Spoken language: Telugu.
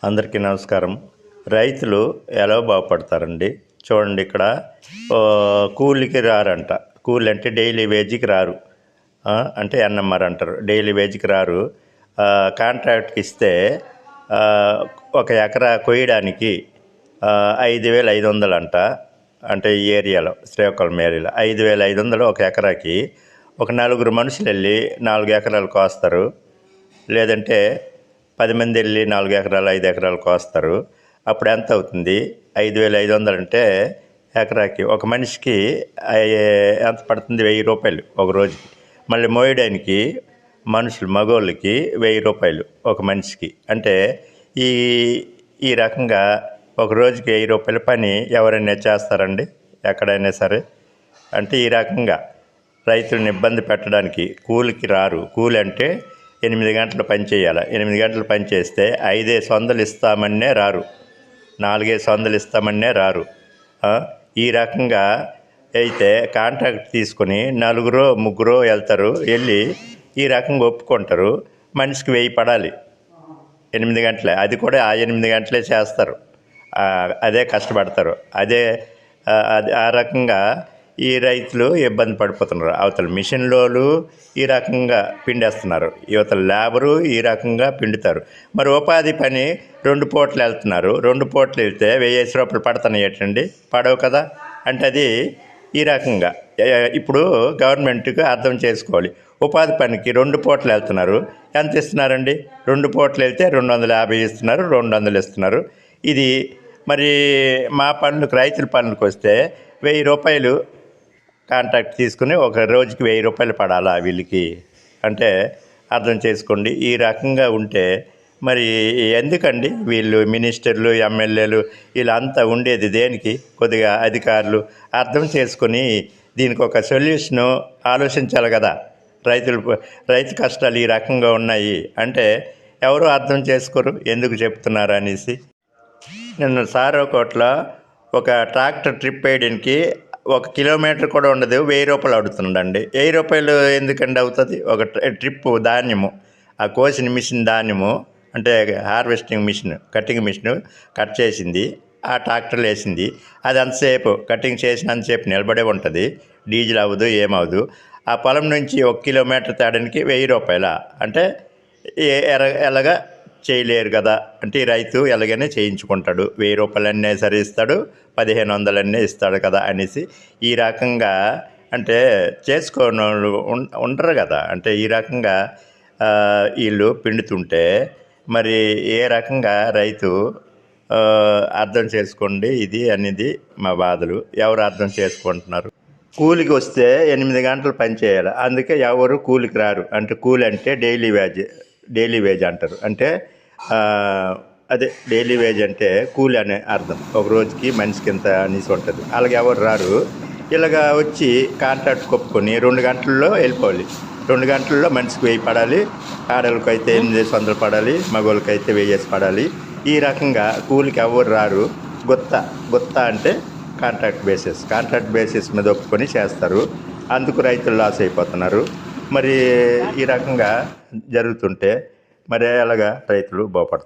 అందరికీ నమస్కారం. రైతులు ఎలా బాగుపడతారండి? చూడండి ఇక్కడ కూలికి రారంట. కూలి అంటే డైలీ వేజ్‌కి రారు. అంటే ఎన్ఎంఆర్ అంటారు. డైలీ వేజ్‌కి రారు. కాంట్రాక్ట్‌కి ఇస్తే ఒక ఎకరా కొయ్యడానికి 5,500 అంట. అంటే ఈ ఏరియాలో శ్రీకాకుళం ఏరియాలో 5,500 ఒక ఎకరాకి. ఒక నలుగురు మనుషులు వెళ్ళి 4 ఎకరాలు కోస్తారు. లేదంటే 10 మంది వెళ్ళి 4 ఎకరాలు 5 ఎకరాలు కోస్తారు. అప్పుడు ఎంత అవుతుంది? 5,500 అంటే ఎకరాకి ఒక మనిషికి ఎంత పడుతుంది? 1,000 రూపాయలు ఒక రోజుకి. మళ్ళీ మోయడానికి మనుషులు మగోళ్ళకి 1,000 రూపాయలు ఒక మనిషికి. అంటే ఈ ఈ రకంగా ఒక రోజుకి 1,000 రూపాయల పని ఎవరైనా చేస్తారండి ఎక్కడైనా సరే? అంటే ఈ రకంగా రైతులను ఇబ్బంది పెట్టడానికి కూలికి రారు. కూలి అంటే 8 గంటలు పని చేయాలి. 8 గంటలు పని చేస్తే 5,500 ఇస్తామనే రారు. 4,500 ఇస్తామనే రారు. ఈ రకంగా అయితే కాంట్రాక్ట్ తీసుకొని నలుగురో ముగ్గురో వెళ్తారు. వెళ్ళి ఈ రకంగా ఒప్పుకుంటారు. మనిషికి 1000 పడాలి 8 గంటలే. అది కూడా ఆ 8 గంటలే చేస్తారు. అదే కష్టపడతారు. అదే ఆ రకంగా ఈ రైతులు ఇబ్బంది పడిపోతున్నారు. అవతల మిషన్లోలు ఈ రకంగా పిండేస్తున్నారు, యువతల లేబరు ఈ రకంగా పిండుతారు. మరి ఉపాధి పని 2 పూటలు వెళ్తున్నారు. 2 పూటలు వెళ్తే 1,000 రూపాయలు పడుతున్నాయి ఏంటండి? పడవు కదా. అంటే అది ఈ రకంగా ఇప్పుడు గవర్నమెంట్కి అర్థం చేసుకోవాలి. ఉపాధి పనికి 2 పూటలు వెళ్తున్నారు. ఎంత ఇస్తున్నారండి? 2 పూటలు వెళ్తే 250 ఇస్తున్నారు, 200 ఇస్తున్నారు. ఇది మరి మా పనులకు రైతుల పనులకు వస్తే 1,000 రూపాయలు కాంట్రాక్ట్ తీసుకుని ఒక రోజుకి 1,000 రూపాయలు పడాలా వీళ్ళకి? అంటే అర్థం చేసుకోండి. ఈ రకంగా ఉంటే మరి ఎందుకండి వీళ్ళు మినిస్టర్లు, ఎమ్మెల్యేలు వీళ్ళంతా ఉండేది దేనికి? కొద్దిగా అధికారులు అర్థం చేసుకొని దీనికి ఒక సొల్యూషను ఆలోచించాలి కదా. రైతు కష్టాలు ఈ రకంగా ఉన్నాయి అంటే ఎవరు అర్థం చేసుకోరు. ఎందుకు చెప్తున్నారు అనేసి. నిన్న సారోకోట్లో ఒక ట్రాక్టర్ ట్రిప్ వేయడానికి 1 కిలోమీటర్ కూడా ఉండదు, 1,000 రూపాయలు అడుగుతుండండి. 1,000 రూపాయలు ఎందుకండి అవుతుంది? ఒక ట్రిప్పు ధాన్యము, ఆ కోసిన మిషన్ ధాన్యము అంటే harvesting machine, cutting machine cut చేసింది, ఆ ట్రాక్టర్లు వేసింది. అది అంతసేపు కటింగ్ చేసినంతసేపు నిలబడే ఉంటుంది. డీజిల్ అవ్వదు, ఏమవ్వదు. ఆ పొలం నుంచి 1 కిలోమీటర్ తేడానికి 1,000 రూపాయల అంటే ఎలాగా చేయలేరు కదా. అంటే ఈ రైతు ఎలాగైనా చేయించుకుంటాడు. 1,000 రూపాయలన్నీ సరే ఇస్తాడు, 1,500 ఇస్తాడు కదా అనేసి ఈ రకంగా అంటే చేసుకోని వాళ్ళు ఉండరు కదా. అంటే ఈ రకంగా వీళ్ళు పిండుతుంటే మరి ఏ రకంగా రైతు అర్థం చేసుకోండి. ఇది అనేది మా బాధలు. ఎవరు అర్థం చేసుకుంటున్నారు? కూలికి వస్తే 8 గంటలు పని చేయాలి. అందుకే ఎవరు కూలికి రారు. అంటే కూలి అంటే డైలీ వేజ్ అంటారు. అంటే అదే డైలీ వేజ్ అంటే కూలి అనే అర్థం. ఒక రోజుకి మనిషికి ఇంత అనేసి ఉంటుంది. అలాగే ఎవరు రారు. ఇలాగా వచ్చి కాంట్రాక్ట్ కొప్పుకొని 2 గంటల్లో వెళ్ళిపోవాలి. 2 గంటల్లో మనిషికి 1000 పడాలి. ఆడవాళ్ళకి అయితే 800 పడాలి, మగవాళ్ళకి అయితే 1000 పడాలి. ఈ రకంగా కూలికి ఎవరు రారు. గుత్త అంటే కాంట్రాక్ట్ బేసిస్ మీద ఒప్పుకొని చేస్తారు. అందుకు రైతులు లాస్ అయిపోతున్నారు. మరి ఈ రకంగా జరుగుతుంటే మరి ఎలాగా రైతులు బాగుపడతారు?